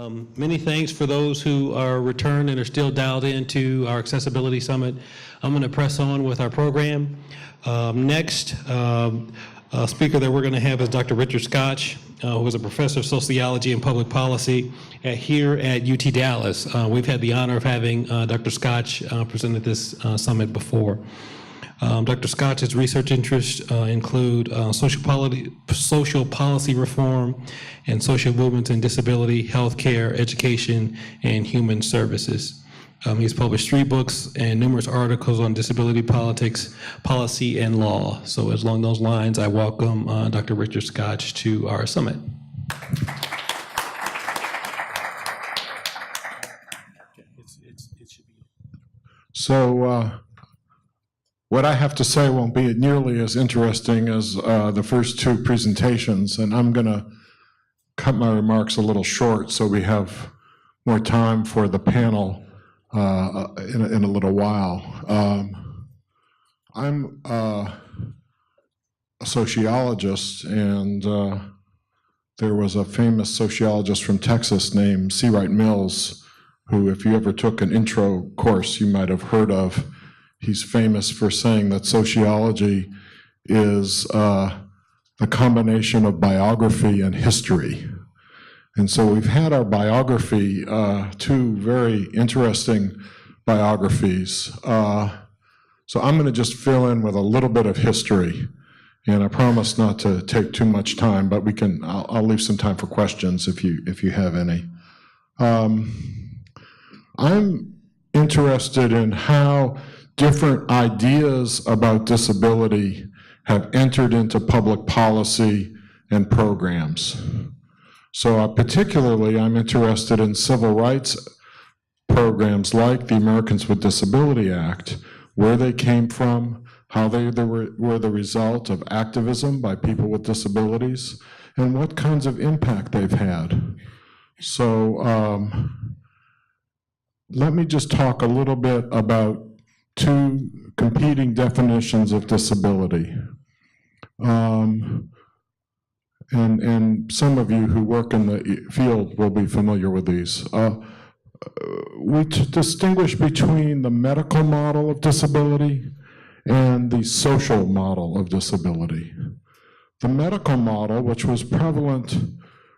Many thanks for those who are returned and are still dialed into our Accessibility Summit. I'm going to press on with our program. Next speaker that we're going to have is Dr. Richard Scotch, who is a professor of sociology and public policy here at UT Dallas. We've had the honor of having Dr. Scotch present at this summit before. Dr. Scotch's research interests include social policy reform and social movements in disability, healthcare, education, and human services. He's published 3 books and numerous articles on disability politics, policy, and law. So along those lines, I welcome Dr. Richard Scotch to our summit. So what I have to say won't be nearly as interesting as the first 2 presentations, and I'm going to cut my remarks a little short so we have more time for the panel in a little while. I'm a sociologist, and there was a famous sociologist from Texas named C. Wright Mills, who, if you ever took an intro course, you might have heard of. He's famous for saying that sociology is a combination of biography and history. And so we've had our biography, 2 very interesting biographies. So I'm going to just fill in with a little bit of history. And I promise not to take too much time, but I'll leave some time for questions if you have any. I'm interested in how different ideas about disability have entered into public policy and programs. So particularly, I'm interested in civil rights programs like the Americans with Disability Act, where they came from, how they were the result of activism by people with disabilities, and what kinds of impact they've had. So let me just talk a little bit about 2 competing definitions of disability. And some of you who work in the field will be familiar with these. We distinguish between the medical model of disability and the social model of disability. The medical model, which was prevalent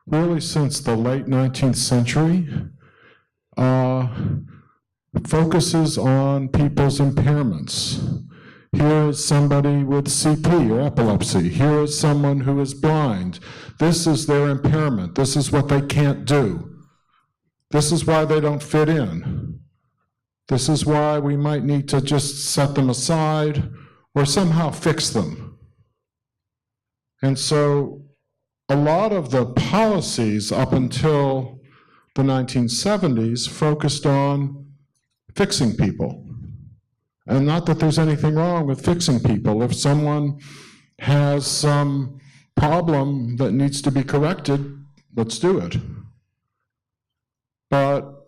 really since the late 19th century, focuses on people's impairments. Here is somebody with CP or epilepsy. Here is someone who is blind. This is their impairment. This is what they can't do. This is why they don't fit in. This is why we might need to just set them aside or somehow fix them. And so a lot of the policies up until the 1970s focused on fixing people. And not that there's anything wrong with fixing people. If someone has some problem that needs to be corrected, let's do it. But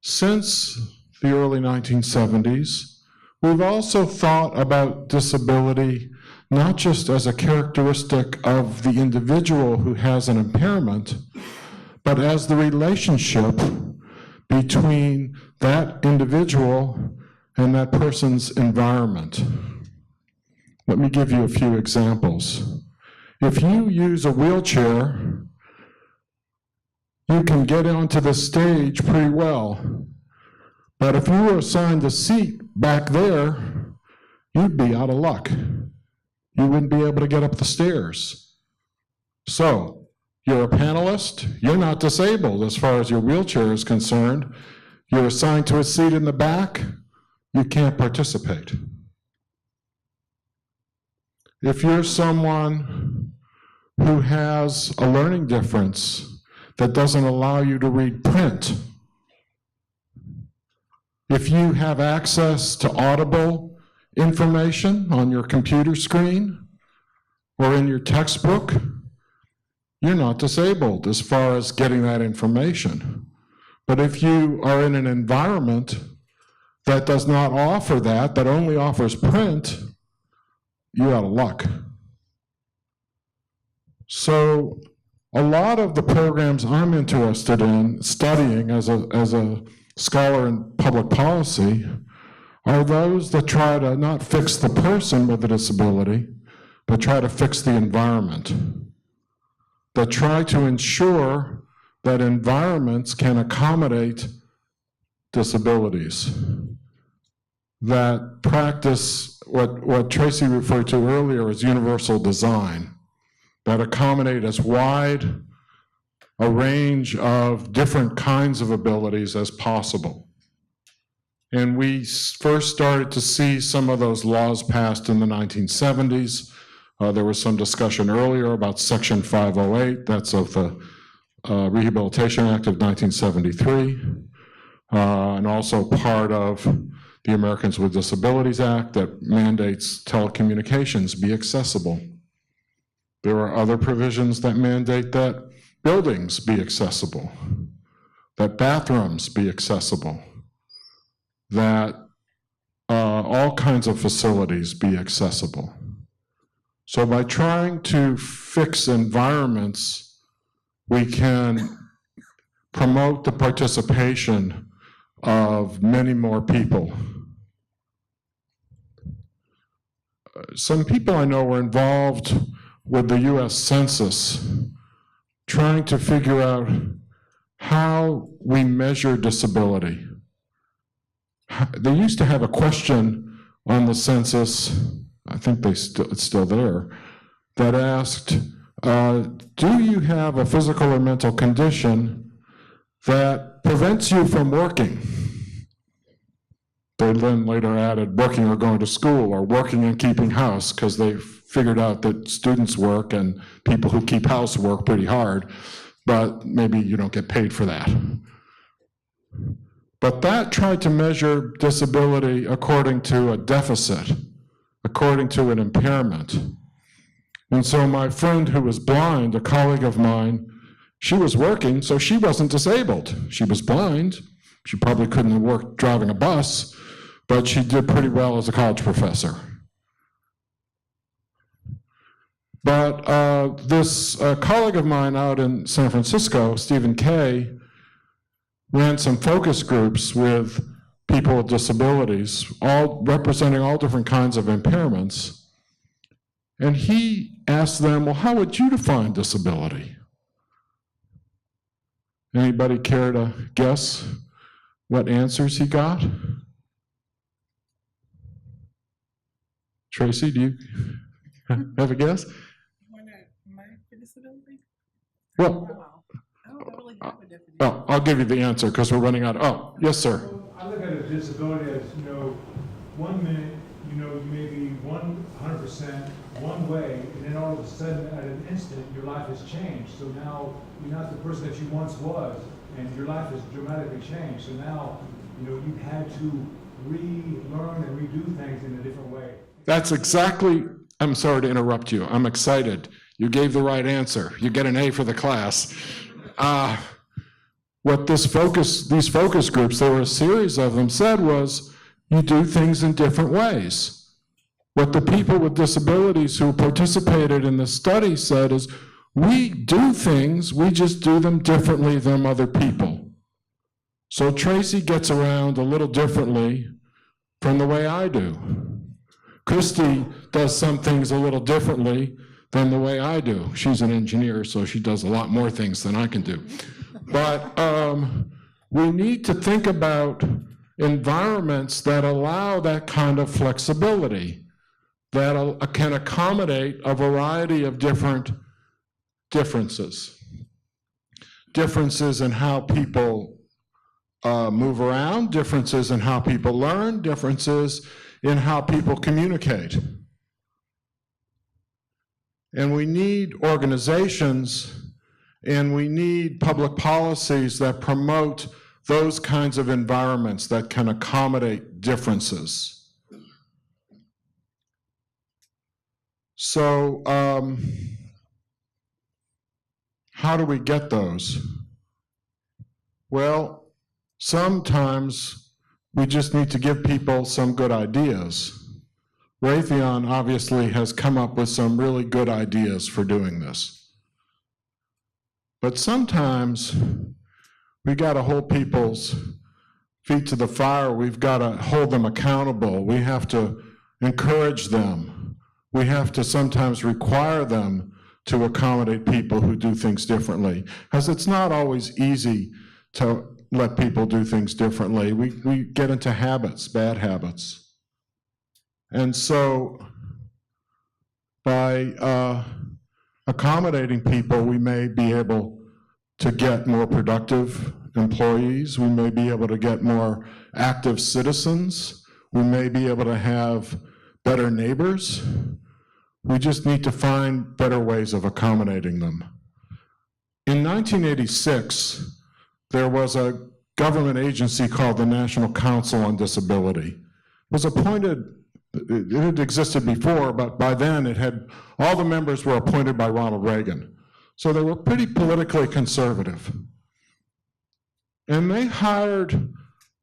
since the early 1970s, we've also thought about disability not just as a characteristic of the individual who has an impairment, but as the relationship between that individual and that person's environment. Let me give you a few examples. If you use a wheelchair, you can get onto the stage pretty well. But if you were assigned a seat back there, you'd be out of luck. You wouldn't be able to get up the stairs. So, you're a panelist, you're not disabled as far as your wheelchair is concerned. You're assigned to a seat in the back, you can't participate. If you're someone who has a learning difference that doesn't allow you to read print, if you have access to audible information on your computer screen or in your textbook, you're not disabled as far as getting that information. But if you are in an environment that does not offer that only offers print, you're out of luck. So a lot of the programs I'm interested in studying as a scholar in public policy are those that try to not fix the person with a disability, but try to fix the environment, that try to ensure that environments can accommodate disabilities, that practice what Tracy referred to earlier as universal design, that accommodate as wide a range of different kinds of abilities as possible. And we first started to see some of those laws passed in the 1970s. There was some discussion earlier about Section 508, that's of the Rehabilitation Act of 1973, and also part of the Americans with Disabilities Act that mandates telecommunications be accessible. There are other provisions that mandate that buildings be accessible, that bathrooms be accessible, that all kinds of facilities be accessible. So by trying to fix environments, we can promote the participation of many more people. Some people I know were involved with the US Census, trying to figure out how we measure disability. They used to have a question on the census, I think it's still there, that asked, do you have a physical or mental condition that prevents you from working? They then later added working or going to school or working and keeping house, because they figured out that students work and people who keep house work pretty hard, but maybe you don't get paid for that. But that tried to measure disability according to a deficit, according to an impairment. And so my friend who was blind, a colleague of mine, she was working, so she wasn't disabled. She was blind. She probably couldn't have worked driving a bus, but she did pretty well as a college professor. But this colleague of mine out in San Francisco, Stephen Kay, ran some focus groups with people with disabilities, all representing all different kinds of impairments. And he asked them, well, how would you define disability? Anybody care to guess what answers he got? Tracy, do you have a guess? Well, I don't really have a definition. oh, I'll give you the answer because we're running out. Oh, yes, sir. So I look at a disability as, 1 minute, you may be 100% one way, and then all of a sudden, at an instant, your life has changed. So now you're not the person that you once was, and your life has dramatically changed. So now, you've had to relearn and redo things in a different way. That's exactly, I'm sorry to interrupt you. I'm excited. You gave the right answer. You get an A for the class. What these focus groups, there were a series of them, said was, you do things in different ways. What the people with disabilities who participated in the study said is, we do things, we just do them differently than other people. So Tracy gets around a little differently from the way I do. Christy does some things a little differently than the way I do. She's an engineer, so she does a lot more things than I can do. But we need to think about environments that allow that kind of flexibility, that can accommodate a variety of different differences. Differences in how people move around, differences in how people learn, differences in how people communicate. And we need organizations and we need public policies that promote those kinds of environments that can accommodate differences. So, how do we get those? Well, sometimes we just need to give people some good ideas. Raytheon obviously has come up with some really good ideas for doing this. But sometimes we got to hold people's feet to the fire. We've got to hold them accountable. We have to encourage them. We have to sometimes require them to accommodate people who do things differently, because it's not always easy to let people do things differently. We get into habits, bad habits. And so by accommodating people, we may be able to get more productive employees. We may be able to get more active citizens. We may be able to have better neighbors. We just need to find better ways of accommodating them. In 1986, there was a government agency called the National Council on Disability. It was appointed, it had existed before, but by then all the members were appointed by Ronald Reagan. So they were pretty politically conservative. And they hired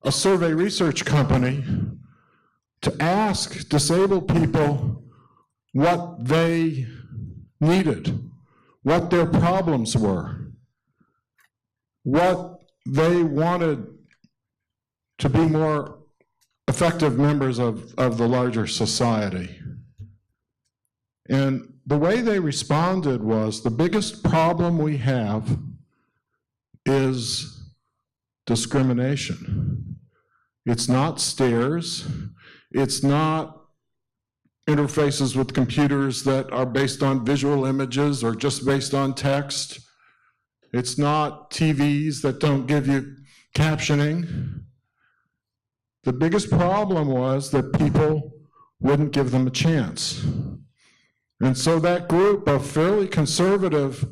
a survey research company to ask disabled people what they needed, what their problems were, what they wanted to be more effective members of the larger society. And the way they responded was, the biggest problem we have is discrimination. It's not stairs. It's not interfaces with computers that are based on visual images or just based on text. It's not TVs that don't give you captioning. The biggest problem was that people wouldn't give them a chance. And so that group of fairly conservative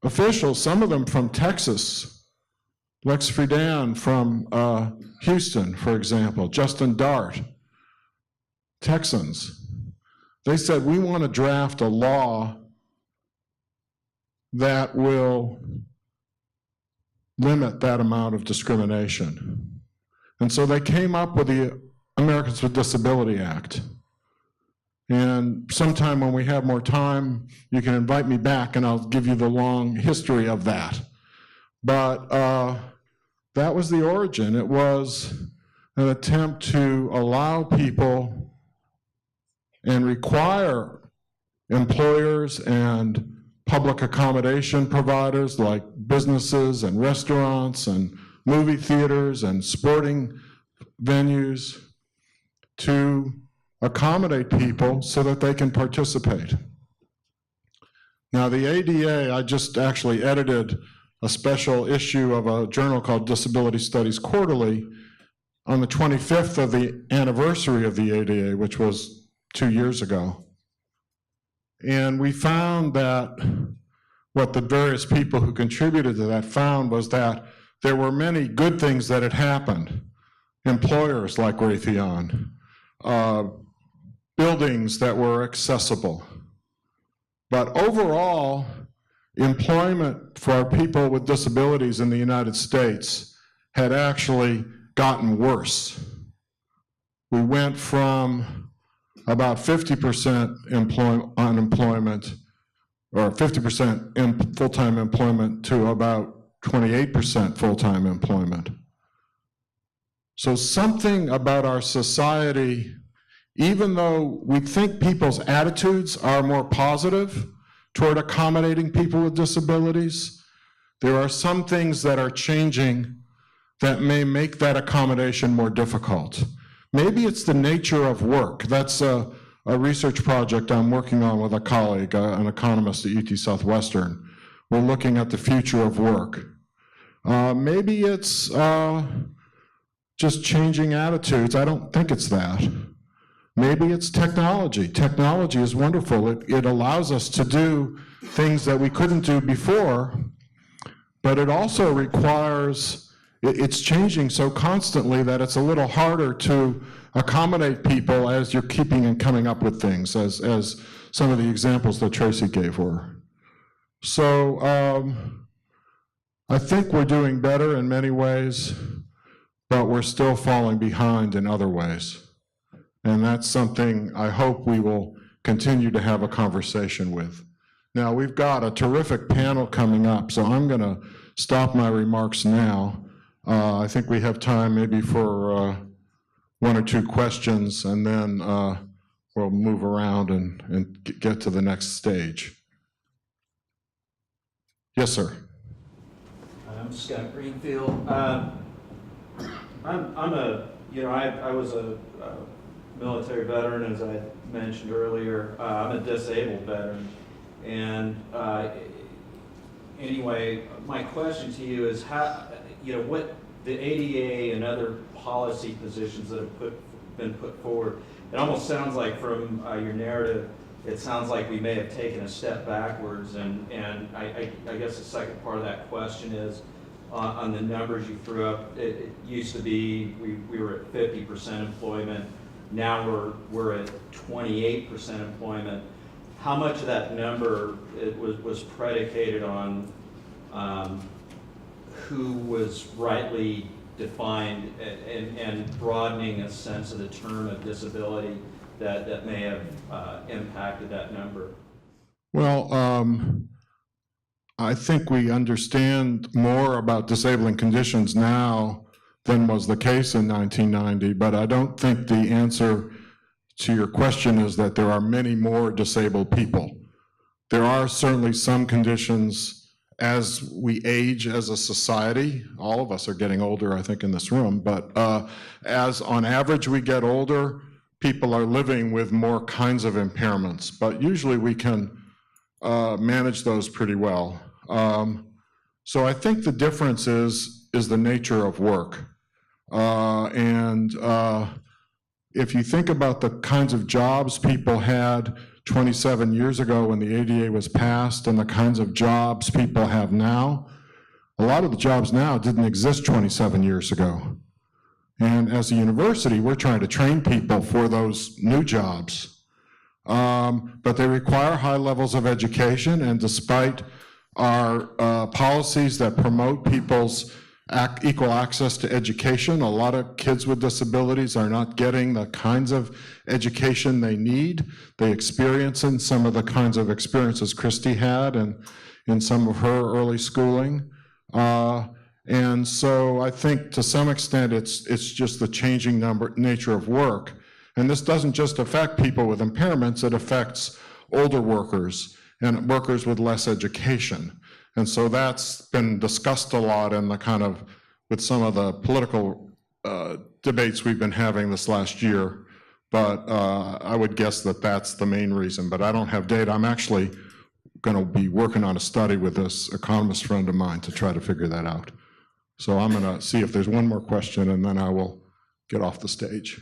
officials, some of them from Texas, Lex Friedan from Houston, for example, Justin Dart, Texans, they said, we want to draft a law that will limit that amount of discrimination. And so they came up with the Americans with Disability Act. And sometime when we have more time, you can invite me back and I'll give you the long history of that. But that was the origin. It was an attempt to allow people and require employers and public accommodation providers like businesses and restaurants and movie theaters and sporting venues to accommodate people so that they can participate. Now, the ADA, I just actually edited a special issue of a journal called Disability Studies Quarterly on the 25th of the anniversary of the ADA, which was 2 years ago. And we found that what the various people who contributed to that found was that there were many good things that had happened. Employers like Raytheon, buildings that were accessible. But overall, employment for people with disabilities in the United States had actually gotten worse. We went from about 50% unemployment, or 50% full-time employment, to about 28% full-time employment. So something about our society, even though we think people's attitudes are more positive toward accommodating people with disabilities, there are some things that are changing that may make that accommodation more difficult. Maybe it's the nature of work. That's a research project I'm working on with a colleague, an economist at UT Southwestern. We're looking at the future of work. Maybe it's just changing attitudes. I don't think it's that. Maybe it's technology. Technology is wonderful. It allows us to do things that we couldn't do before, but it also requires, it's changing so constantly that it's a little harder to accommodate people as you're keeping and coming up with things, as some of the examples that Tracy gave were. So I think we're doing better in many ways, but we're still falling behind in other ways. And that's something I hope we will continue to have a conversation with. Now, we've got a terrific panel coming up, so I'm going to stop my remarks now. I think we have time maybe for one or two questions, and then we'll move around and get to the next stage. Yes, sir. I'm Scott Greenfield. I was a military veteran, as I mentioned earlier. I'm a disabled veteran. And anyway, my question to you is what the ADA and other policy positions that have been put forward, it almost sounds like from your narrative, it sounds like we may have taken a step backwards, and I guess the second part of that question is, on the numbers you threw up, it used to be we were at 50% employment, now we're at 28% employment. How much of that number was predicated on who was rightly defined and broadening a sense of the term of disability that may have impacted that number? Well, I think we understand more about disabling conditions now than was the case in 1990, but I don't think the answer to your question is that there are many more disabled people. There are certainly some conditions as we age as a society. All of us are getting older, I think, in this room, but as on average we get older, people are living with more kinds of impairments, but usually we can manage those pretty well. So I think the difference is the nature of work. If you think about the kinds of jobs people had 27 years ago when the ADA was passed and the kinds of jobs people have now, a lot of the jobs now didn't exist 27 years ago. And as a university, we're trying to train people for those new jobs. But they require high levels of education, and despite our policies that promote people's equal access to education, a lot of kids with disabilities are not getting the kinds of education they need. They experience in some of the kinds of experiences Christy had and in some of her early schooling. And so I think to some extent it's just the changing nature of work. And this doesn't just affect people with impairments, it affects older workers and workers with less education. And so that's been discussed a lot in the kind of, with some of the political debates we've been having this last year. But I would guess that that's the main reason, but I don't have data. I'm actually going to be working on a study with this economist friend of mine to try to figure that out. So I'm going to see if there's one more question, and then I will get off the stage.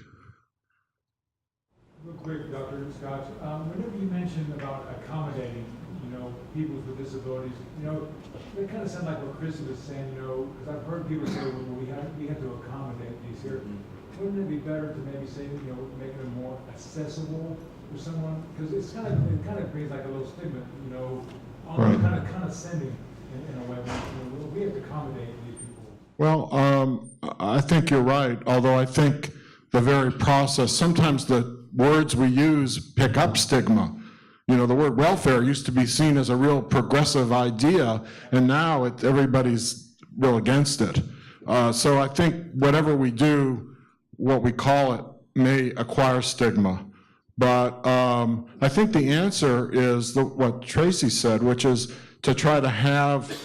Real quick, Dr. Scott, whenever you mentioned about accommodating, people with disabilities, it kind of sounded like what Chris was saying, because I've heard people say, well, we have to accommodate these here. Wouldn't it be better to maybe say, making them more accessible for someone? Because it kind of brings like a little stigma, Right. kind of sending in a way. We have to accommodate these people. Well, I think you're right, although I think the very process, sometimes the words we use pick up stigma. The word welfare used to be seen as a real progressive idea, and now everybody's real against it. So I think whatever we do, what we call it, may acquire stigma. But I think the answer is what Tracy said, which is to try to have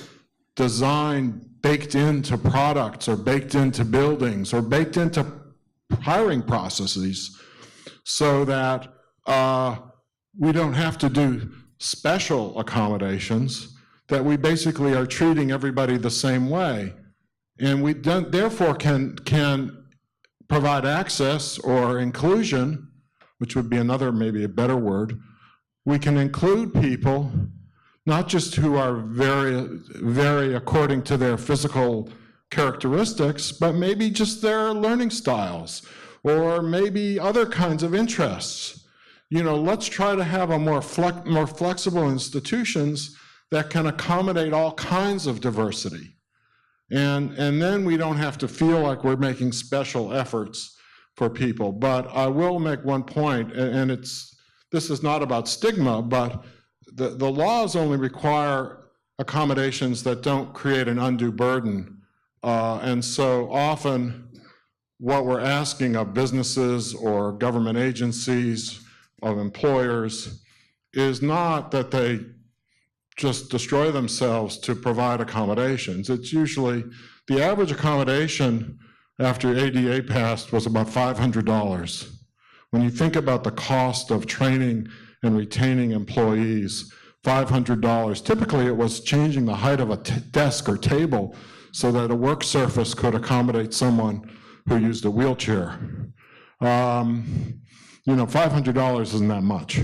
design baked into products or baked into buildings or baked into hiring processes so that we don't have to do special accommodations, that we basically are treating everybody the same way. And we therefore can provide access or inclusion, which would be maybe a better word. We can include people, not just who are very according to their physical characteristics, but maybe just their learning styles, or maybe other kinds of interests. Let's try to have a more flexible institutions that can accommodate all kinds of diversity. And then we don't have to feel like we're making special efforts for people. But I will make one point, and this is not about stigma, but the laws only require accommodations that don't create an undue burden. And so often what we're asking of businesses or government agencies, of employers, is not that they just destroy themselves to provide accommodations. It's usually, the average accommodation after ADA passed was about $500. When you think about the cost of training and retaining employees, $500. Typically it was changing the height of a desk or table so that a work surface could accommodate someone who used a wheelchair. You know, $500 isn't that much.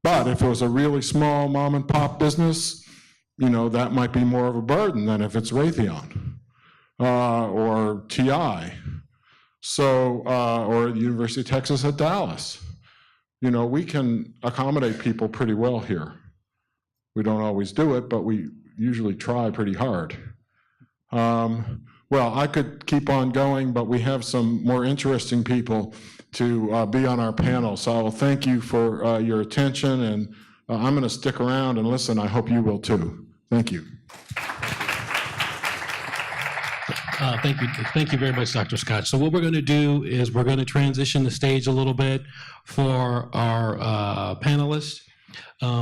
But if it was a really small mom and pop business, you know, that might be more of a burden than if it's Raytheon or TI. So, or the University of Texas at Dallas. You know, we can accommodate people pretty well here. We don't always do it, but we usually try pretty hard. Well, I could keep on going, but we have some more interesting people to be on our panel. So I will thank you for your attention, and I'm going to stick around and listen. I hope you will too. Thank you. Thank you very much, Dr. Scott. So what we're going to do is we're going to transition the stage a little bit for our panelists.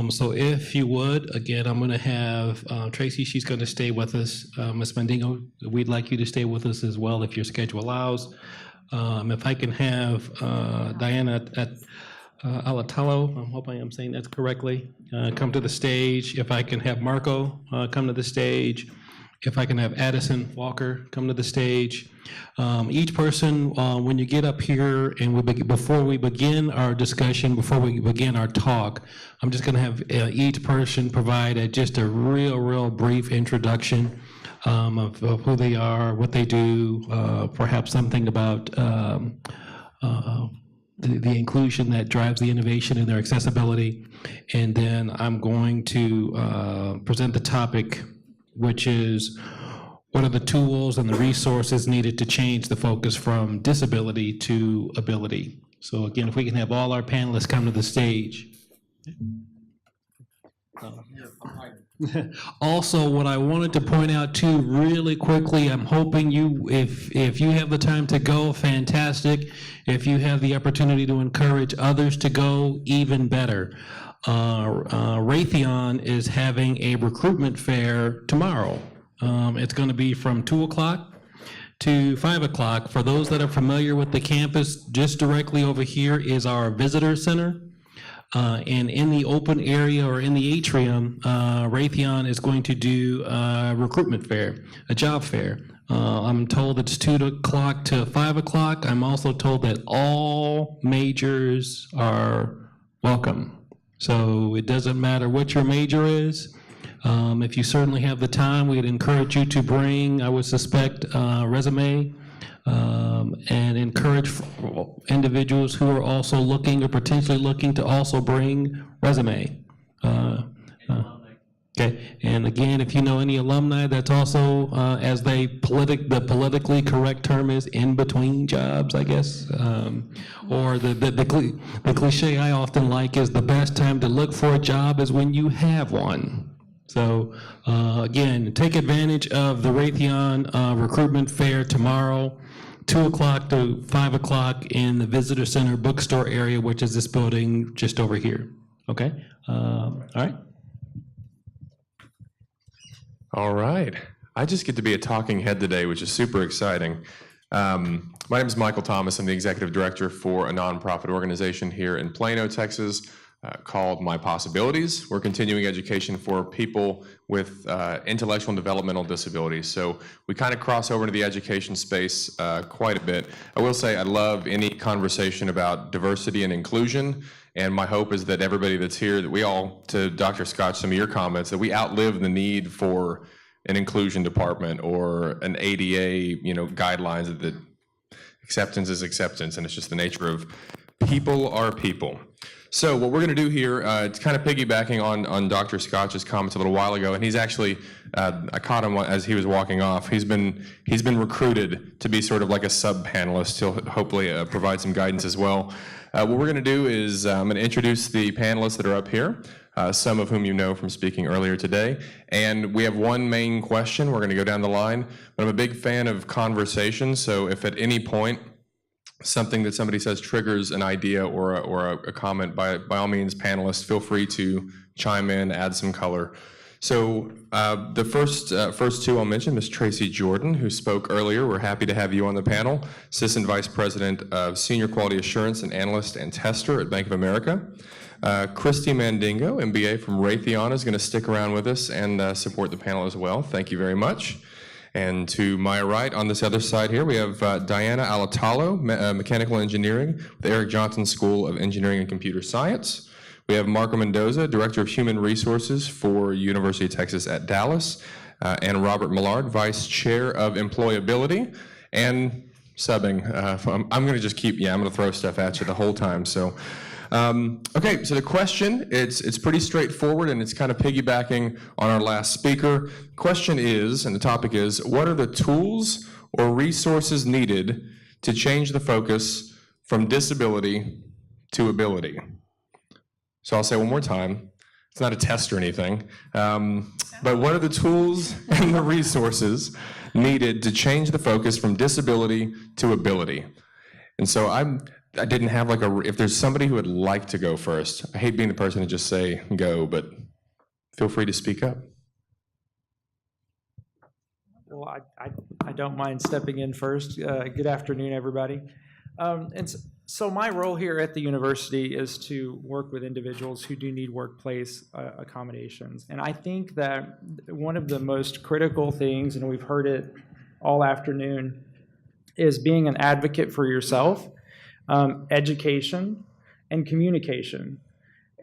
So if you would, again, I'm going to have Tracy, she's going to stay with us. Ms. Mandingo, we'd like you to stay with us as well if your schedule allows. If I can have Diana at Alatalo, I hope I am saying that correctly, come to the stage. If I can have Marco come to the stage. If I can have Addison Walker come to the stage. Each person, when you get up here and before we begin our discussion, before we begin our talk, I'm just going to have each person provide just a real brief introduction of who they are, what they do, perhaps something about the inclusion that drives the innovation in their accessibility. And then I'm going to present the topic, which is what are the tools and the resources needed to change the focus from disability to ability. So again, if we can have all our panelists come to the stage. Also, what I wanted to point out too really quickly, I'm hoping you, if you have the time to go, fantastic. If you have the opportunity to encourage others to go, even better. Raytheon is having a recruitment fair tomorrow. It's going to be from 2 o'clock to 5 o'clock. For those that are familiar with the campus, just directly over here is our visitor center. And in the open area or in the atrium, Raytheon is going to do a recruitment fair, a job fair. I'm told it's 2 o'clock to 5 o'clock. I'm also told that all majors are welcome. So it doesn't matter what your major is. If you certainly have the time, we'd encourage you to bring, I would suspect, resume, and encourage individuals who are also looking or potentially looking to also bring resume. Okay, and again, if you know any alumni that's also, as the politically correct term is, in between jobs, I guess, or the cliche I often like is the best time to look for a job is when you have one. So again, take advantage of the Raytheon recruitment fair tomorrow, 2 o'clock to 5 o'clock in the visitor center bookstore area, which is this building just over here. Okay, all right. All right. I just get to be a talking head today, which is super exciting. My name is Michael Thomas. I'm the executive director for a nonprofit organization here in Plano, Texas, called My Possibilities. We're continuing education for people with intellectual and developmental disabilities. So we kind of cross over into the education space quite a bit. I will say I love any conversation about diversity and inclusion. And my hope is that everybody that's here, that we all, to Dr. Scott, some of your comments, that we outlive the need for an inclusion department or an ADA, guidelines that acceptance is acceptance, and it's just the nature of people are people. So what we're going to do here, it's kind of piggybacking on Dr. Scott's comments a little while ago, and he's actually, I caught him as he was walking off. He's been recruited to be sort of like a sub-panelist. He'll hopefully provide some guidance as well. What we're going to do is I'm going to introduce the panelists that are up here. some of whom you know from speaking earlier today. And we have one main question. We're going to go down the line. But I'm a big fan of conversation, so if at any point something that somebody says triggers an idea or a comment, by all means, panelists, feel free to chime in, add some color. So the first two I'll mention, Ms. Tracy Jordan, who spoke earlier. We're happy to have you on the panel. Assistant Vice President of Senior Quality Assurance and Analyst and Tester at Bank of America. Christy Mandingo, MBA from Raytheon, is going to stick around with us and support the panel as well. Thank you very much. And to my right, on this other side here, we have Diana Alatalo, Mechanical Engineering with the Eric Johnson School of Engineering and Computer Science. We have Marco Mendoza, Director of Human Resources for University of Texas at Dallas, and Robert Millard, Vice Chair of Employability, and subbing. I'm going to just keep, I'm going to throw stuff at you the whole time. So, okay, so the question, it's pretty straightforward, and it's kind of piggybacking on our last speaker. Question is, and the topic is, what are the tools or resources needed to change the focus from disability to ability? So I'll say one more time, it's not a test or anything, but what are the tools and the resources needed to change the focus from disability to ability? And so I didn't have like if there's somebody who would like to go first, I hate being the person to just say go, but feel free to speak up. Well, I don't mind stepping in first. Good afternoon, everybody. So my role here at the university is to work with individuals who do need workplace accommodations. And I think that one of the most critical things, and we've heard it all afternoon, is being an advocate for yourself, education, and communication.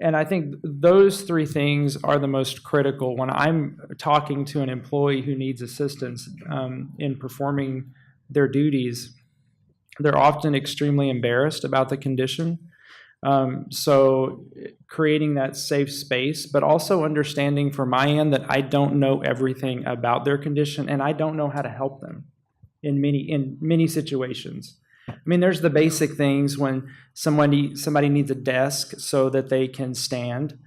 And I think those three things are the most critical when I'm talking to an employee who needs assistance in performing their duties. They're often extremely embarrassed about the condition. So creating that safe space, but also understanding from my end that I don't know everything about their condition and I don't know how to help them in many situations. I mean, there's the basic things when somebody needs a desk so that they can stand.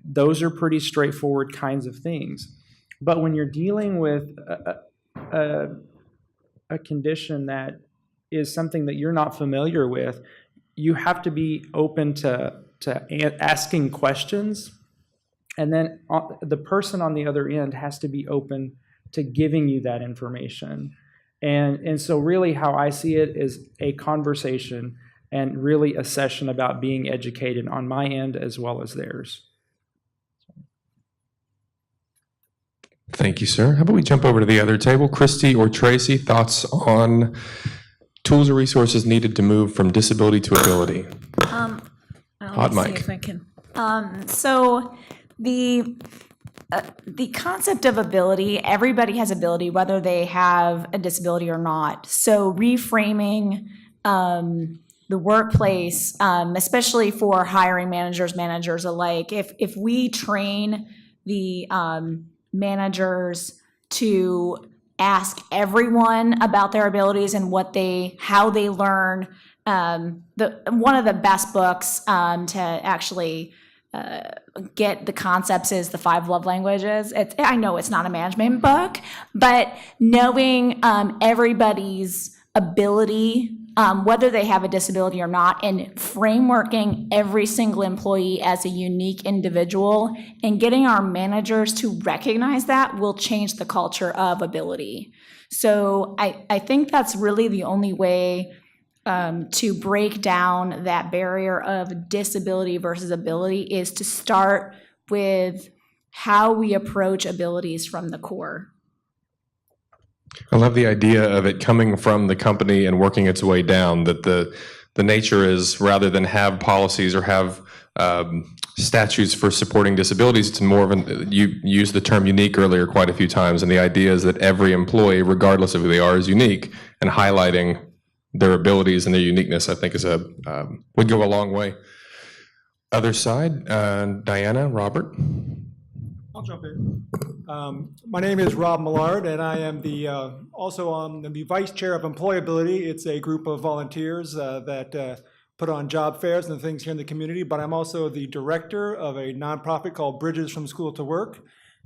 Those are pretty straightforward kinds of things. But when you're dealing with a condition that is something that you're not familiar with, you have to be open to asking questions, and then the person on the other end has to be open to giving you that information. And so really how I see it is a conversation and really a session about being educated on my end as well as theirs. Thank you, sir. How about we jump over to the other table? Christy or Tracy, thoughts on tools or resources needed to move from disability to ability? Hot mic. If I can. So the concept of ability, everybody has ability, whether they have a disability or not. So reframing the workplace, especially for hiring managers alike, if we train the managers to ask everyone about their abilities and how they learn. One of the best books to actually get the concepts is The 5 Love Languages. I know it's not a management book, but knowing everybody's ability, whether they have a disability or not, and frameworking every single employee as a unique individual and getting our managers to recognize that will change the culture of ability. So I think that's really the only way to break down that barrier of disability versus ability is to start with how we approach abilities from the core. I love the idea of it coming from the company and working its way down, that the nature is, rather than have policies or have statutes for supporting disabilities, it's more of you used the term unique earlier quite a few times, and the idea is that every employee, regardless of who they are, is unique, and highlighting their abilities and their uniqueness, I think, would go a long way. Other side, Diana, Robert. I'll jump in. My name is Rob Millard, and I am also the Vice Chair of Employability. It's a group of volunteers that put on job fairs and things here in the community, but I'm also the director of a nonprofit called Bridges from School to Work.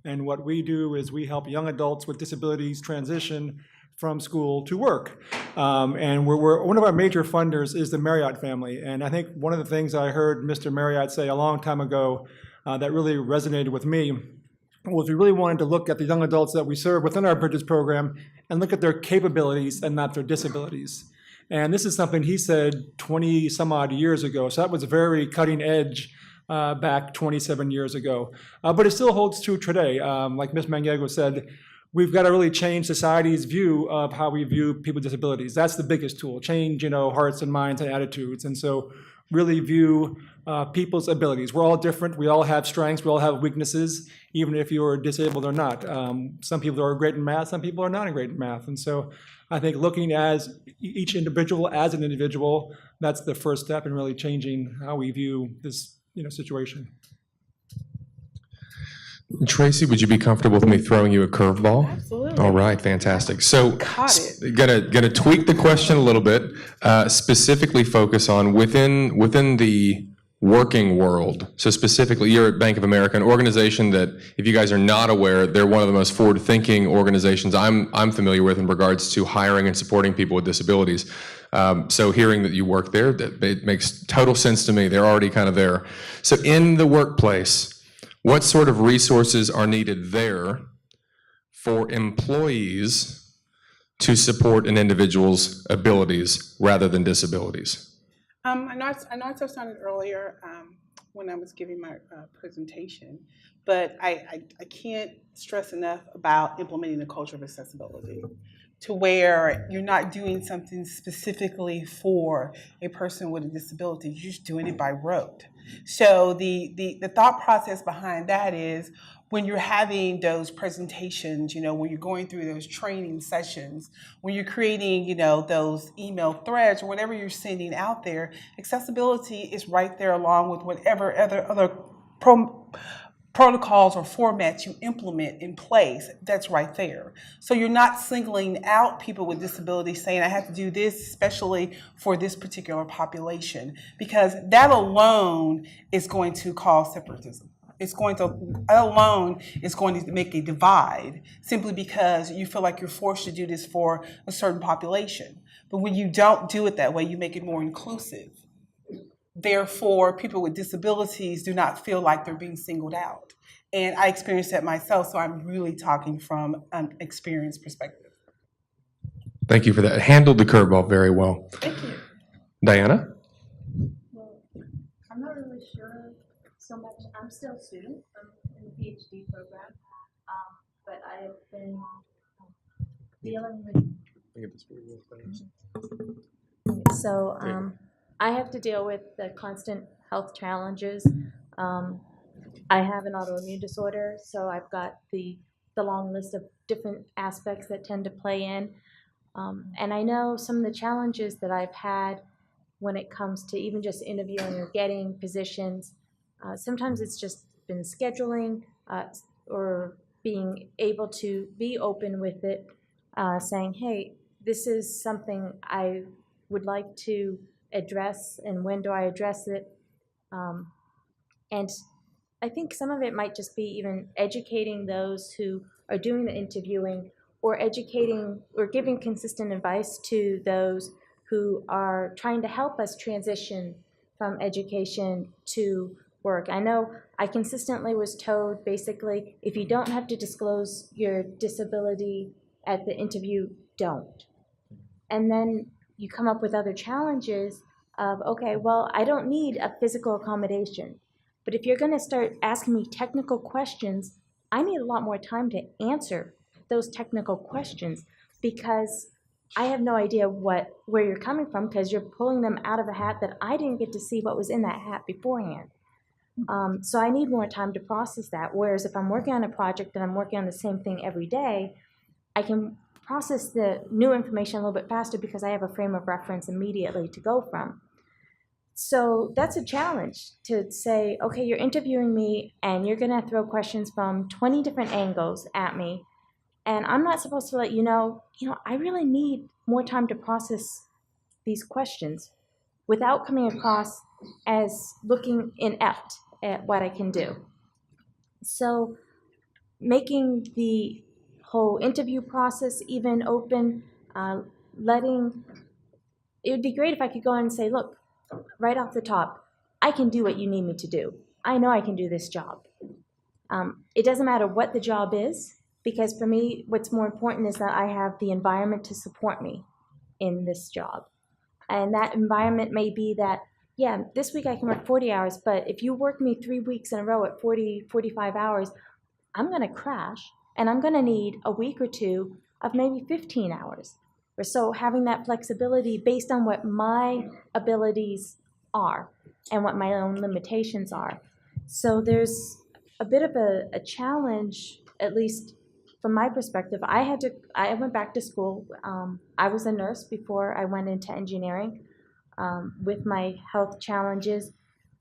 And what we do is we help young adults with disabilities transition from school to work. And one of our major funders is the Marriott family. And I think one of the things I heard Mr. Marriott say a long time ago that really resonated with me was we really wanted to look at the young adults that we serve within our Bridges program and look at their capabilities and not their disabilities. And this is something he said 20 some odd years ago. So that was very cutting edge back 27 years ago. But it still holds true today. Like Ms. Mangiego said, we've got to really change society's view of how we view people with disabilities. That's the biggest tool, change, hearts and minds and attitudes. And so really view people's abilities. We're all different. We all have strengths. We all have weaknesses, even if you're disabled or not. Some people are great in math. Some people are not great in math. And so I think looking at each individual as an individual, that's the first step in really changing how we view this situation. Tracy, would you be comfortable with me throwing you a curveball? Absolutely. All right, fantastic. So, Caught it. gonna tweak the question a little bit. Specifically, focus on within the working world. So specifically, you're at Bank of America, an organization that, if you guys are not aware, they're one of the most forward-thinking organizations I'm familiar with in regards to hiring and supporting people with disabilities. So hearing that you work there, it makes total sense to me. They're already kind of there. So in the workplace, what sort of resources are needed there for employees to support an individual's abilities rather than disabilities? I know I touched on it earlier when I was giving my presentation, but I can't stress enough about implementing a culture of accessibility to where you're not doing something specifically for a person with a disability, you're just doing it by rote. So the thought process behind that is when you're having those presentations, when you're going through those training sessions, when you're creating, those email threads or whatever you're sending out there, accessibility is right there along with whatever other protocols or formats you implement in place, that's right there. So you're not singling out people with disabilities saying, I have to do this especially for this particular population, because that alone is going to cause separatism. That alone is going to make a divide simply because you feel like you're forced to do this for a certain population. But when you don't do it that way, you make it more inclusive. Therefore, people with disabilities do not feel like they're being singled out. And I experienced that myself, so I'm really talking from an experience perspective. Thank you for that. Handled the curveball very well. Thank you. Diana? Well, I'm not really sure so much. I'm still a student. I'm in the PhD program, but I have been dealing with. So I have to deal with the constant health challenges. I have an autoimmune disorder, so I've got the long list of different aspects that tend to play in. And I know some of the challenges that I've had when it comes to even just interviewing or getting positions. Sometimes it's just been scheduling or being able to be open with it, saying, hey, this is something I would like to address, and when do I address it? And I think some of it might just be even educating those who are doing the interviewing, or educating or giving consistent advice to those who are trying to help us transition from education to work. I know I consistently was told, basically, if you don't have to disclose your disability at the interview, don't. And then you come up with other challenges of, okay, well, I don't need a physical accommodation. But if you're going to start asking me technical questions, I need a lot more time to answer those technical questions, because I have no idea where you're coming from, because you're pulling them out of a hat that I didn't get to see what was in that hat beforehand. So I need more time to process that. Whereas if I'm working on a project and I'm working on the same thing every day, I can process the new information a little bit faster because I have a frame of reference immediately to go from. So that's a challenge, to say, okay, you're interviewing me and you're going to throw questions from 20 different angles at me, and I'm not supposed to let you know, I really need more time to process these questions. without coming across as looking inept at what I can do. So making the whole interview process even open, it would be great if I could go in and say, look, right off the top, I can do what you need me to do. I know I can do this job. It doesn't matter what the job is, because for me, what's more important is that I have the environment to support me in this job. And that environment may be that, yeah, this week I can work 40 hours, but if you work me 3 weeks in a row at 40, 45 hours, I'm gonna crash, and I'm gonna need a week or two of maybe 15 hours. Or so having that flexibility based on what my abilities are and what my own limitations are. So there's a bit of a challenge, at least from my perspective. I went back to school. I was a nurse before I went into engineering. With my health challenges,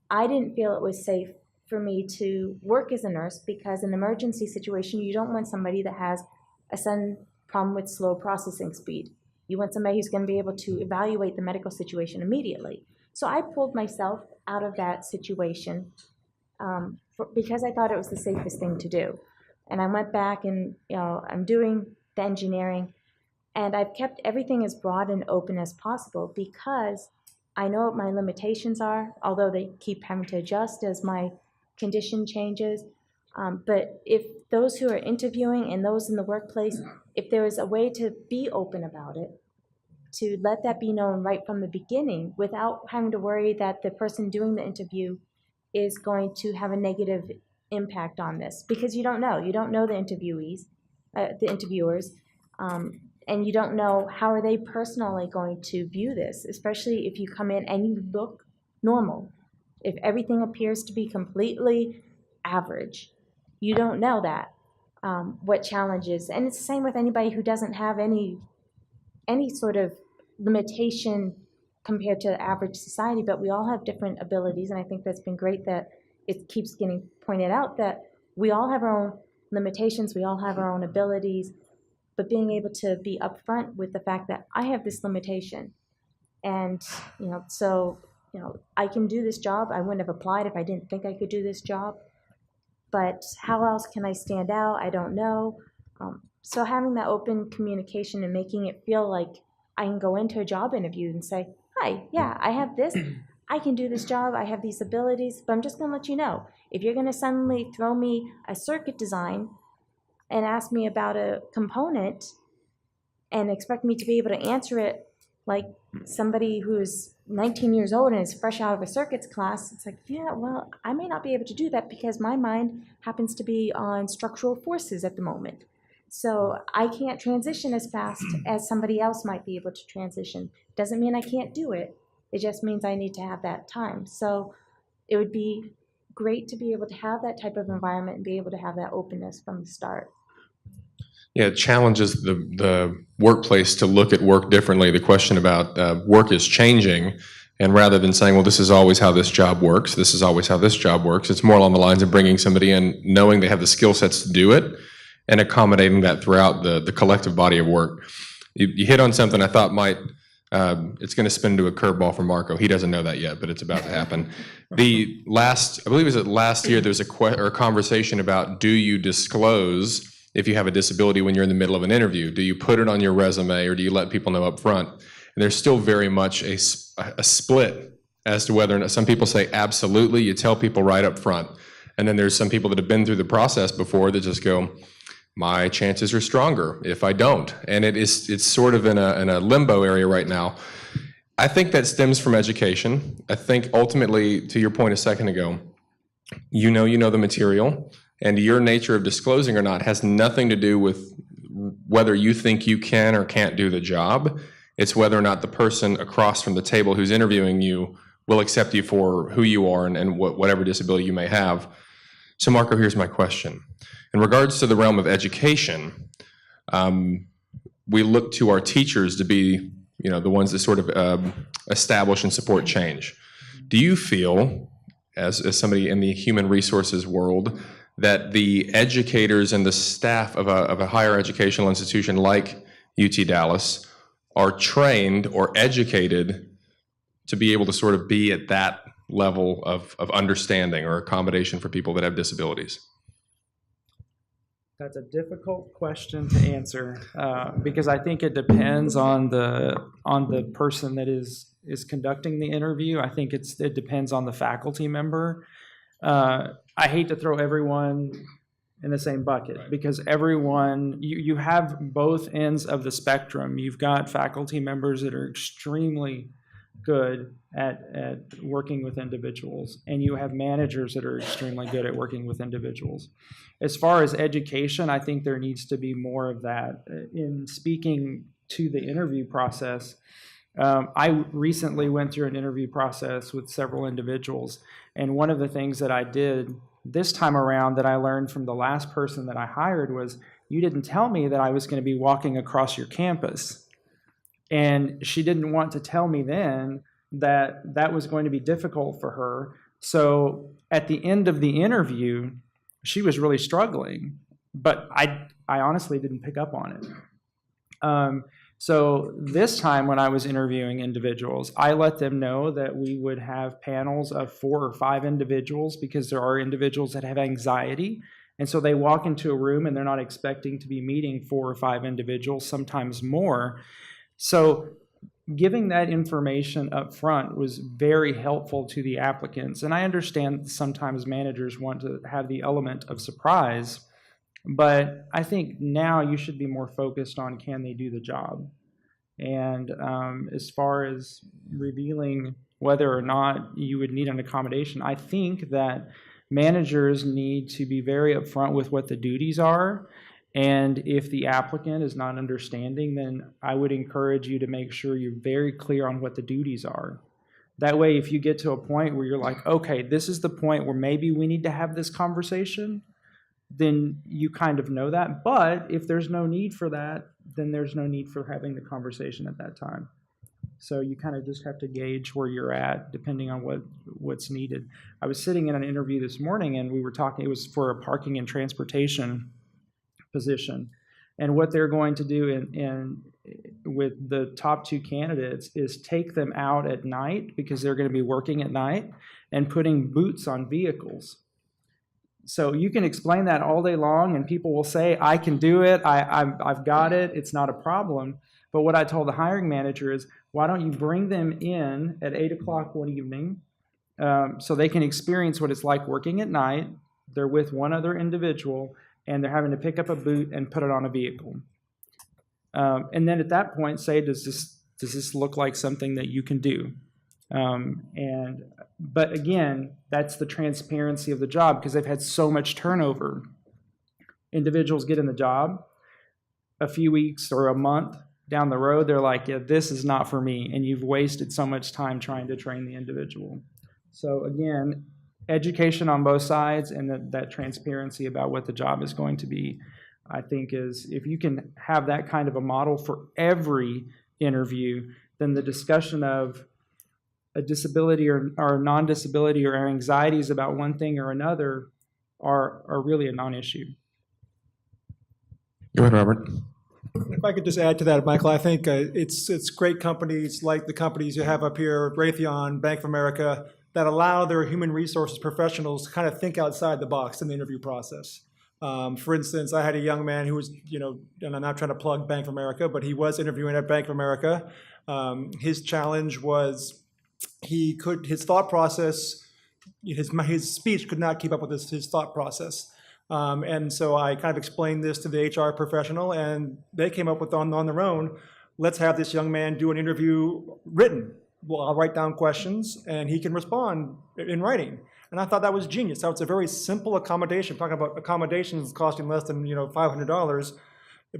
I didn't feel it was safe for me to work as a nurse, because in an emergency situation, you don't want somebody that has a sudden problem with slow processing speed. You want somebody who's going to be able to evaluate the medical situation immediately. So I pulled myself out of that situation because I thought it was the safest thing to do. And I went back and, I'm doing the engineering, and I've kept everything as broad and open as possible because I know what my limitations are, although they keep having to adjust as my condition changes. But if those who are interviewing and those in the workplace, if there is a way to be open about it, to let that be known right from the beginning without having to worry that the person doing the interview is going to have a negative impact on this, because you don't know the interviewers, and you don't know how are they personally going to view this, especially if you come in and you look normal. If everything appears to be completely average, you don't know that, what challenges. And it's the same with anybody who doesn't have any sort of limitation compared to average society, but we all have different abilities, and I think that's been great that it keeps getting pointed out that we all have our own limitations, we all have our own abilities, but being able to be upfront with the fact that I have this limitation, and I can do this job. I wouldn't have applied if I didn't think I could do this job, but how else can I stand out? I don't know. So having that open communication and making it feel like I can go into a job interview and say, hi, yeah, I have this. I can do this job. I have these abilities, but I'm just going to let you know. If you're going to suddenly throw me a circuit design and ask me about a component and expect me to be able to answer it like somebody who's 19 years old and is fresh out of a circuits class, it's like, yeah, well, I may not be able to do that because my mind happens to be on structural forces at the moment. So I can't transition as fast as somebody else might be able to transition. Doesn't mean I can't do it. It just means I need to have that time. So it would be great to be able to have that type of environment and be able to have that openness from the start. Yeah, it challenges the workplace to look at work differently. The question about work is changing, and rather than saying, well, this is always how this job works, this is always how this job works, it's more along the lines of bringing somebody in, knowing they have the skill sets to do it, and accommodating that throughout the collective body of work. You hit on something I thought might, it's going to spin into a curveball for Marco. He doesn't know that yet, but it's about to happen. I believe it was last year, there was a conversation about, do you disclose if you have a disability when you're in the middle of an interview? Do you put it on your resume, or do you let people know up front? And there's still very much a split as to whether or not. Some people say absolutely, you tell people right up front. And then there's some people that have been through the process before that just go, my chances are stronger if I don't. And it's sort of in a limbo area right now. I think that stems from education. I think ultimately, to your point a second ago, you know the material, and your nature of disclosing or not has nothing to do with whether you think you can or can't do the job. It's whether or not the person across from the table who's interviewing you will accept you for who you are and whatever disability you may have. So Marco, here's my question. In regards to the realm of education, we look to our teachers to be, the ones that sort of establish and support change. Do you feel, as somebody in the human resources world, that the educators and the staff of a higher educational institution like UT Dallas are trained or educated to be able to sort of be at that level of understanding or accommodation for people that have disabilities? That's a difficult question to answer because I think it depends on the person that is conducting the interview. I think it depends on the faculty member. I hate to throw everyone in the same bucket because everyone, you have both ends of the spectrum. You've got faculty members that are extremely good at working with individuals, and you have managers that are extremely good at working with individuals. As far as education, I think there needs to be more of that. In speaking to the interview process, I recently went through an interview process with several individuals, and one of the things that I did this time around that I learned from the last person that I hired was, you didn't tell me that I was going to be walking across your campus. And she didn't want to tell me then that that was going to be difficult for her. So at the end of the interview, she was really struggling, but I honestly didn't pick up on it. So this time when I was interviewing individuals, I let them know that we would have panels of 4 or 5 individuals because there are individuals that have anxiety. And so they walk into a room and they're not expecting to be meeting 4 or 5 individuals, sometimes more. So giving that information up front was very helpful to the applicants. And I understand that sometimes managers want to have the element of surprise, but I think now you should be more focused on, can they do the job? And as far as revealing whether or not you would need an accommodation, I think that managers need to be very upfront with what the duties are. And if the applicant is not understanding, then I would encourage you to make sure you're very clear on what the duties are. That way, if you get to a point where you're like, okay, this is the point where maybe we need to have this conversation, then you kind of know that. But if there's no need for that, then there's no need for having the conversation at that time. So you kind of just have to gauge where you're at depending on what's needed. I was sitting in an interview this morning and we were talking, it was for a parking and transportation position. And what they're going to do with the top 2 candidates is take them out at night because they're going to be working at night and putting boots on vehicles. So you can explain that all day long and people will say, I can do it, I've got it, it's not a problem. But what I told the hiring manager is, why don't you bring them in at 8 o'clock one evening so they can experience what it's like working at night. They're with one other individual and they're having to pick up a boot and put it on a vehicle. And then at that point say, does this look like something that you can do? But again, that's the transparency of the job because they've had so much turnover. Individuals get in the job, a few weeks or a month down the road, they're like, yeah, this is not for me. And you've wasted so much time trying to train the individual. So again, education on both sides and that transparency about what the job is going to be, I think is, if you can have that kind of a model for every interview, then the discussion of a disability or non-disability or anxieties about one thing or another are really a non-issue. Go ahead, Robert. If I could just add to that, Michael, I think it's great companies like the companies you have up here, Raytheon, Bank of America, that allow their human resources professionals to kind of think outside the box in the interview process. For instance, I had a young man who was, and I'm not trying to plug Bank of America, but he was interviewing at Bank of America. His challenge was his thought process, his speech could not keep up with his thought process. And so I kind of explained this to the HR professional, and they came up with on their own, let's have this young man do an interview written. Well, I'll write down questions, and he can respond in writing. And I thought that was genius. So it's a very simple accommodation. Talking about accommodations costing less than $500,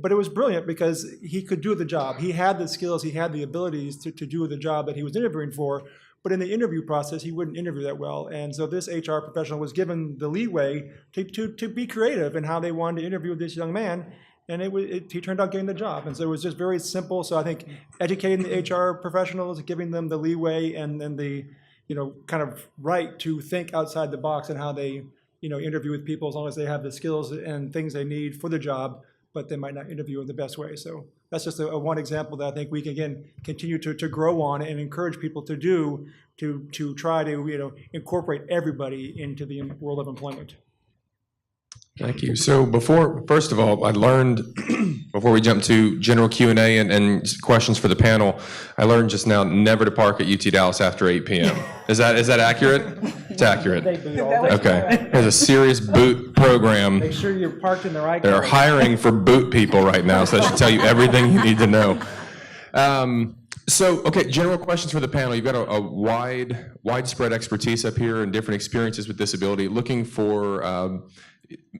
but it was brilliant because he could do the job. He had the skills, he had the abilities to do the job that he was interviewing for. But in the interview process, he wouldn't interview that well. And so this HR professional was given the leeway to be creative in how they wanted to interview this young man. And he turned out getting the job. And so it was just very simple. So I think educating the HR professionals, giving them the leeway and the kind of right to think outside the box and how they interview with people, as long as they have the skills and things they need for the job, but they might not interview in the best way. So that's just a one example that I think we can, again, continue to grow on and encourage people to do to try to incorporate everybody into the world of employment. Thank you. So first of all, I learned, before we jump to general Q&A and questions for the panel, I learned just now never to park at UT Dallas after 8 p.m. Is that accurate? It's accurate. They boot all day. Okay. There's a serious boot program. Make sure you're parked in the right They're car. hiring for boot people right now, so that should tell you everything you need to know. Okay, general questions for the panel. You've got a widespread expertise up here and different experiences with disability. Looking for,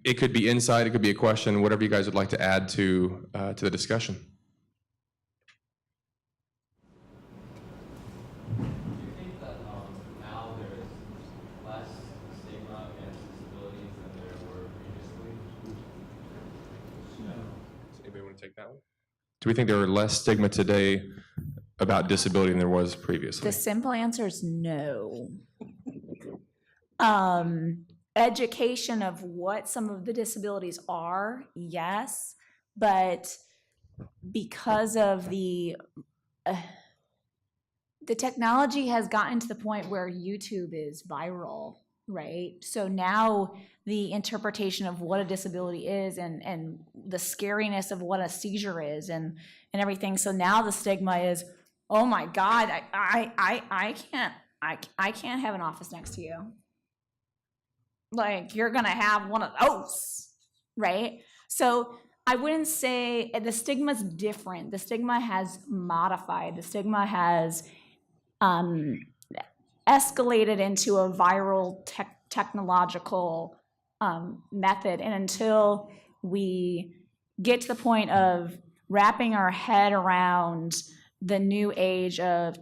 it could be insight, it could be a question, whatever you guys would like to add to the discussion. Do you think that now there is less stigma against disabilities than there were previously? Does anybody want to take that one? Do we think there are less stigma today about disability than there was previously? The simple answer is no. Education of what some of the disabilities are, yes, but because of the technology has gotten to the point where YouTube is viral, right? So now the interpretation of what a disability is and the scariness of what a seizure is and everything. So now the stigma is, oh my God, I can't have an office next to you. Like, you're gonna have one of those, right? So I wouldn't say the stigma's different. The stigma has modified. The stigma has escalated into a viral technological method. And until we get to the point of wrapping our head around the new age of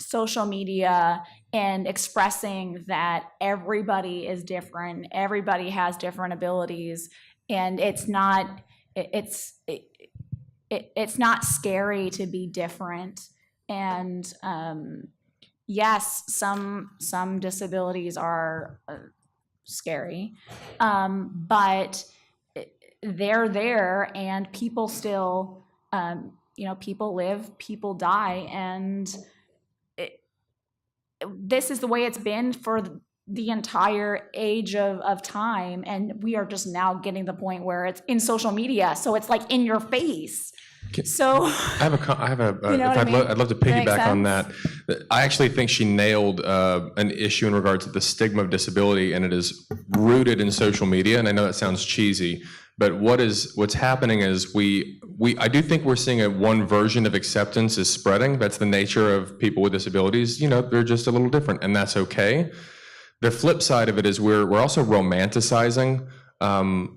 social media and expressing that everybody is different, everybody has different abilities, and it's not scary to be different. And yes, some disabilities are scary, but they're there, and people still, people live, people die, and this is the way it's been for the entire age of time, and we are just now getting the point where it's in social media, so it's like in your face. So I'd love to piggyback on that. I actually think she nailed an issue in regards to the stigma of disability, and it is rooted in social media. And I know that sounds cheesy, but what's happening is I do think we're seeing one version of acceptance is spreading. That's the nature of people with disabilities. They're just a little different, and that's okay. The flip side of it is we're also romanticizing, the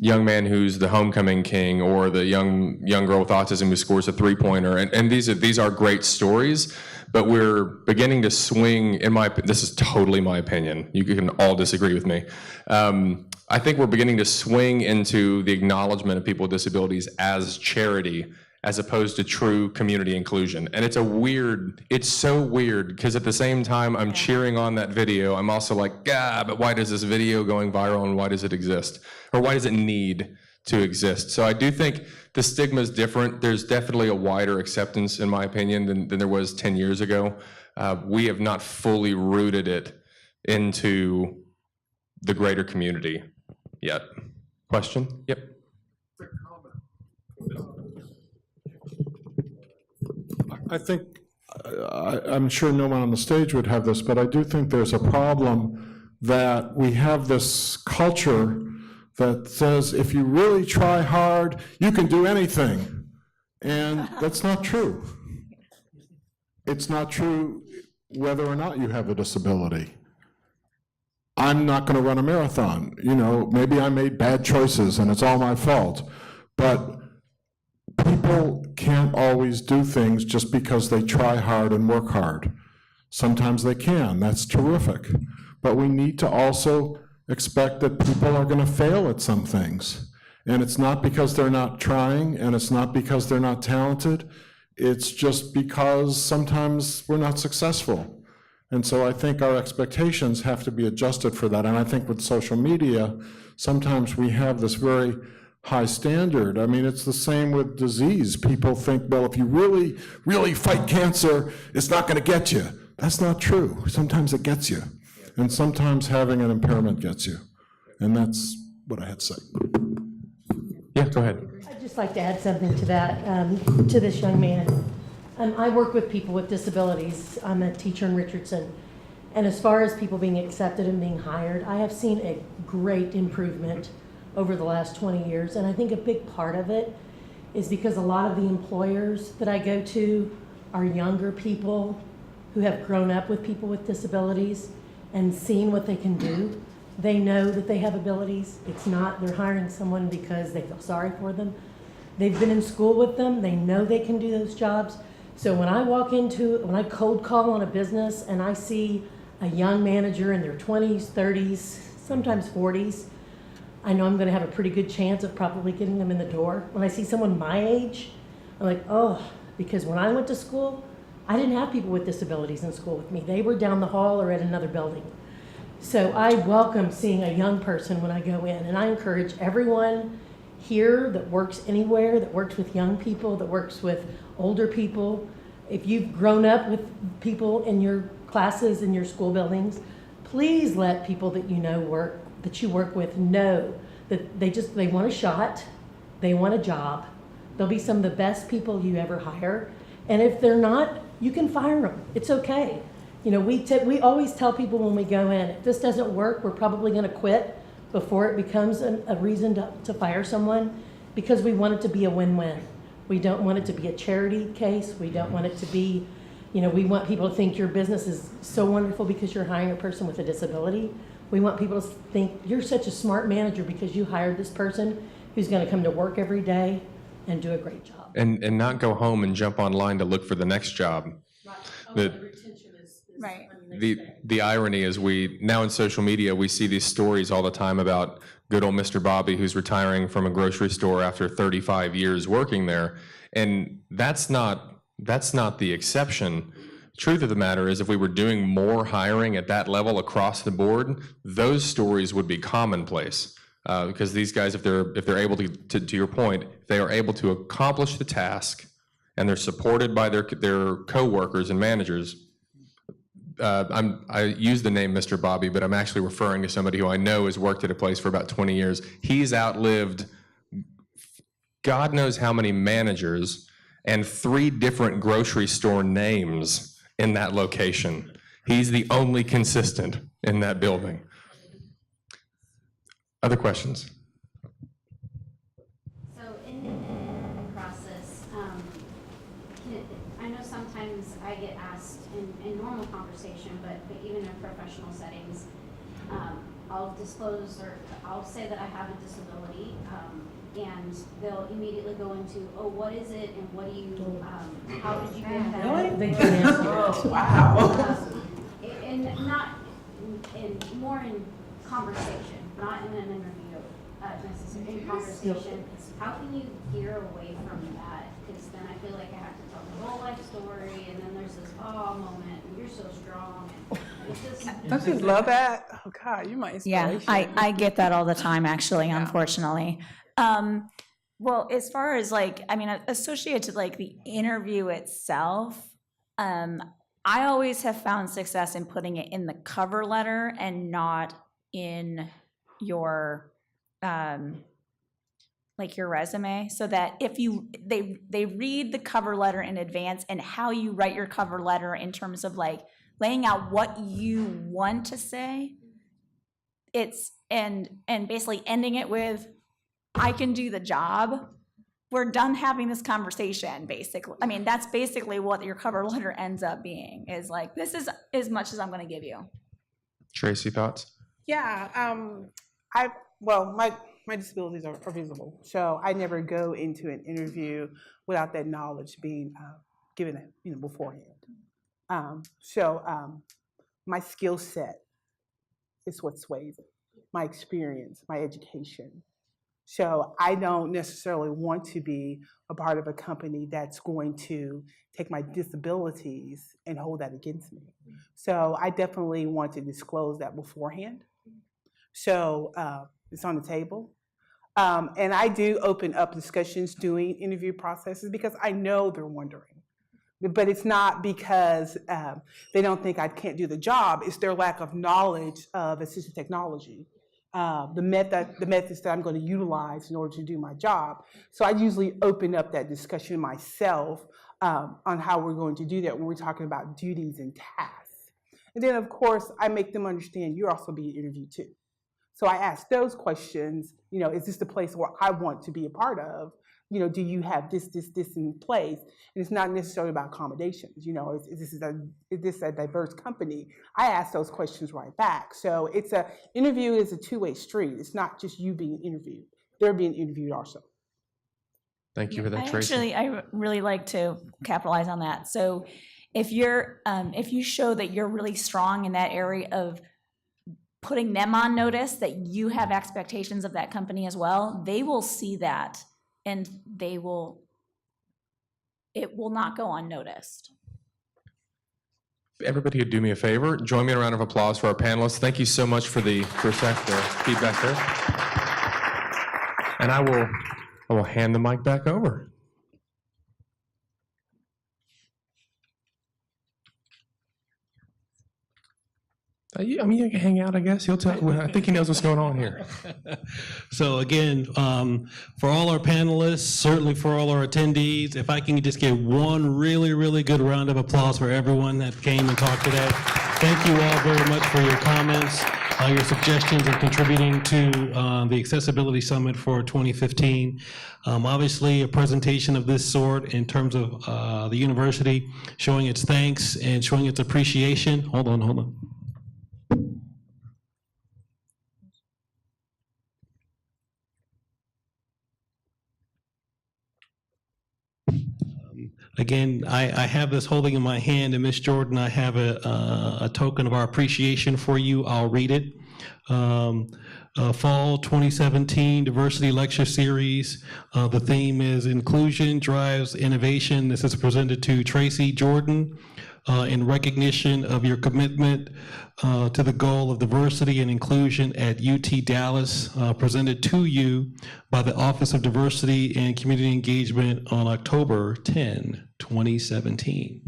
young man who's the homecoming king, or the young girl with autism who scores a three-pointer, and these are great stories, but we're beginning to swing. This is totally my opinion. You can all disagree with me. I think we're beginning to swing into the acknowledgement of people with disabilities as charity, as opposed to true community inclusion. And it's so weird, because at the same time I'm cheering on that video, I'm also like, but why does this video going viral, and why does it exist? Or why does it need to exist? So I do think the stigma is different. There's definitely a wider acceptance, in my opinion, than there was 10 years ago. We have not fully rooted it into the greater community yet. Question? Yep. I think, I'm sure no one on the stage would have this, but I do think there's a problem that we have this culture that says if you really try hard, you can do anything. And that's not true. It's not true whether or not you have a disability. I'm not going to run a marathon. Maybe I made bad choices and it's all my fault. But people can't always do things just because they try hard and work hard. Sometimes they can. That's terrific. But we need to also expect that people are going to fail at some things. And it's not because they're not trying, and it's not because they're not talented. It's just because sometimes we're not successful. And so I think our expectations have to be adjusted for that. And I think with social media, sometimes we have this very high standard. I mean, it's the same with disease. People think, well, if you really, really fight cancer, it's not going to get you. That's not true. Sometimes it gets you. And sometimes having an impairment gets you. And that's what I had to say. Yeah, go ahead. I'd just like to add something to that, to this young man. I work with people with disabilities. I'm a teacher in Richardson. And as far as people being accepted and being hired, I have seen a great improvement over the last 20 years. And I think a big part of it is because a lot of the employers that I go to are younger people who have grown up with people with disabilities and seen what they can do. They know that they have abilities. It's not they're hiring someone because they feel sorry for them. They've been in school with them. They know they can do those jobs. So when I cold call on a business and I see a young manager in their 20s, 30s, sometimes 40s, I know I'm going to have a pretty good chance of probably getting them in the door. When I see someone my age, I'm like, oh, because when I went to school, I didn't have people with disabilities in school with me. They were down the hall or at another building. So I welcome seeing a young person when I go in, and I encourage everyone here that works anywhere, that works with young people, that works with older people. If you've grown up with people in your classes in your school buildings, please let people that you know that you work with know that they want a shot, they want a job. They'll be some of the best people you ever hire. And if they're not, you can fire them. It's okay. You know, we always tell people when we go in, if this doesn't work, we're probably going to quit before it becomes a reason to fire someone, because we want it to be a win-win. We don't want it to be a charity case. We don't want it to be, we want people to think your business is so wonderful because you're hiring a person with a disability. We want people to think you're such a smart manager because you hired this person who's going to come to work every day and do a great job. And not go home and jump online to look for the next job. Right. The- Retention is Right. The irony is now in social media, we see these stories all the time about good old Mr. Bobby who's retiring from a grocery store after 35 years working there. And that's not the exception. Truth of the matter is, if we were doing more hiring at that level across the board, those stories would be commonplace. Because these guys, if they're able to your point, if they are able to accomplish the task and they're supported by their co-workers and managers. I use the name Mr. Bobby, but I'm actually referring to somebody who I know has worked at a place for about 20 years. He's outlived God knows how many managers and 3 different grocery store names in that location. He's the only consistent in that building. Other questions? So in the process, I know sometimes I get asked in normal conversation, but even in professional settings, I'll disclose or I'll say that I have a disability, and they'll immediately go into, oh, what is it, and what do you, how did you get that? Oh, wow. And not more in conversation, not in an interview necessarily, in conversation. How can you gear away from that? Because then I feel like I have to tell the whole life story, and then there's this moment, and you're so strong. And it's just, Don't you love that? Oh God, you my inspiration. Yeah, I get that all the time, actually, unfortunately. Well, as far as associated to the interview itself, I always have found success in putting it in the cover letter and not in your your resume, so that if they read the cover letter in advance and how you write your cover letter in terms of laying out what you want to say, it's and basically ending it with, I can do the job. We're done having this conversation, basically. I mean, that's basically what your cover letter ends up being, is this is as much as I'm going to give you. Tracy, thoughts? Yeah, my disabilities are visible, so I never go into an interview without that knowledge being given beforehand. My skill set is what sways it. My experience, my education, So I don't necessarily want to be a part of a company that's going to take my disabilities and hold that against me. So I definitely want to disclose that beforehand. So it's on the table. And I do open up discussions doing interview processes because I know they're wondering. But it's not because they don't think I can't do the job. It's their lack of knowledge of assistive technology, the methods that I'm going to utilize in order to do my job. So I usually open up that discussion myself on how we're going to do that when we're talking about duties and tasks. And then, of course, I make them understand you're also being interviewed too. So I ask those questions, is this the place where I want to be a part of? Do you have this in place? And it's not necessarily about accommodations. Is this a diverse company? I ask those questions right back. So interview is a two-way street. It's not just you being interviewed. They're being interviewed also. Thank you for that, Tracy. I really like to capitalize on that. So if you show that you're really strong in that area of putting them on notice that you have expectations of that company as well, they will see that. And it will not go unnoticed. Everybody could do me a favor, join me in a round of applause for our panelists. Thank you so much for the feedback there. And I will hand the mic back over. You can hang out, I guess. He'll tell. I think he knows what's going on here. So again, for all our panelists, certainly for all our attendees, if I can just get one really, really good round of applause for everyone that came and talked today. Thank you all very much for your comments, your suggestions, and contributing to the Accessibility Summit for 2015. Obviously, a presentation of this sort in terms of the university showing its thanks and showing its appreciation. Hold on. Again, I have this holding in my hand, and Ms. Jordan, I have a token of our appreciation for you. I'll read it. Fall 2017 Diversity Lecture Series. The theme is Inclusion Drives Innovation. This is presented to Tracy Jordan in recognition of your commitment to the goal of diversity and inclusion at UT Dallas, presented to you by the Office of Diversity and Community Engagement on October 10, 2017.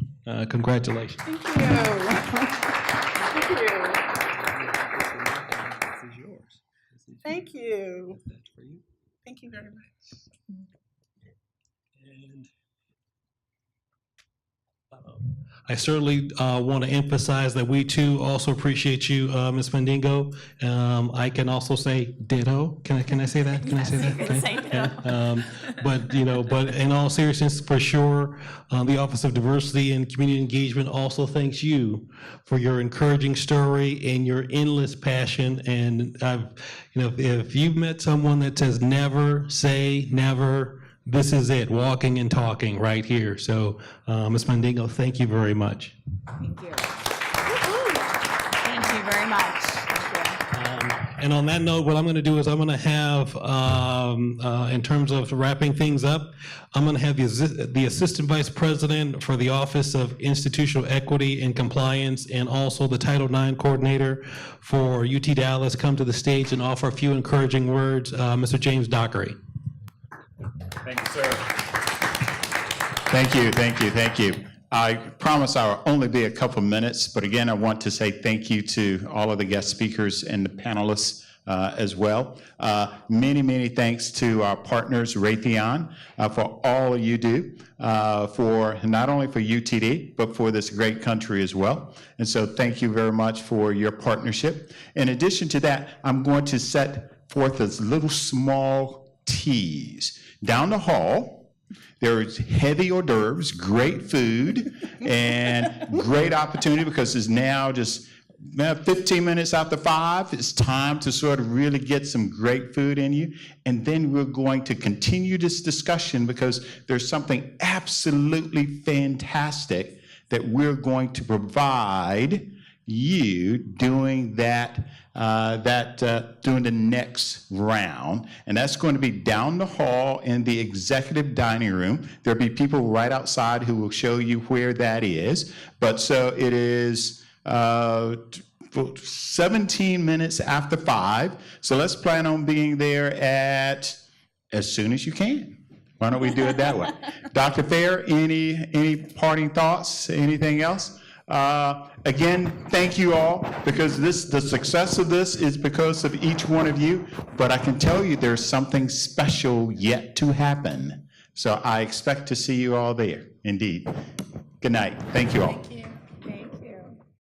Congratulations. Thank you. Thank you. This is yours. Thank you. That's for you. Thank you very much. And I certainly want to emphasize that we too also appreciate you, Ms. Mandingo. I can also say ditto. Can I say that? Can I say that? Okay. Say ditto. Yeah. But in all seriousness, for sure, the Office of Diversity and Community Engagement also thanks you for your encouraging story and your endless passion. And if you've met someone that says never say never, this is it, walking and talking right here. So, Ms. Mandingo, thank you very much. Thank you. Thank you very much. And on that note, what I'm going to do is I'm going to have, in terms of wrapping things up, I'm going to have the Assistant Vice President for the Office of Institutional Equity and Compliance and also the Title IX Coordinator for UT Dallas come to the stage and offer a few encouraging words. Mr. James Dockery. Thank you, sir. Thank you. I promise I'll only be a couple minutes, but again, I want to say thank you to all of the guest speakers and the panelists as well. Many thanks to our partners, Raytheon, for all you do, for not only for UTD, but for this great country as well. And so thank you very much for your partnership. In addition to that, I'm going to set forth a little small tease. Down the hall, there's heavy hors d'oeuvres, great food, and great opportunity because it's now just 15 minutes after 5. It's time to sort of really get some great food in you. And then we're going to continue this discussion because there's something absolutely fantastic that we're going to provide you doing doing the next round, and that's going to be down the hall in the executive dining room. There'll be people right outside who will show you where that is. But so it is 17 minutes after 5. So let's plan on being there at as soon as you can. Why don't we do it that way? Dr. Fair, any parting thoughts? Anything else? Again, thank you all, because the success of this is because of each one of you, but I can tell you there's something special yet to happen. So I expect to see you all there, indeed. Good night. Thank you all.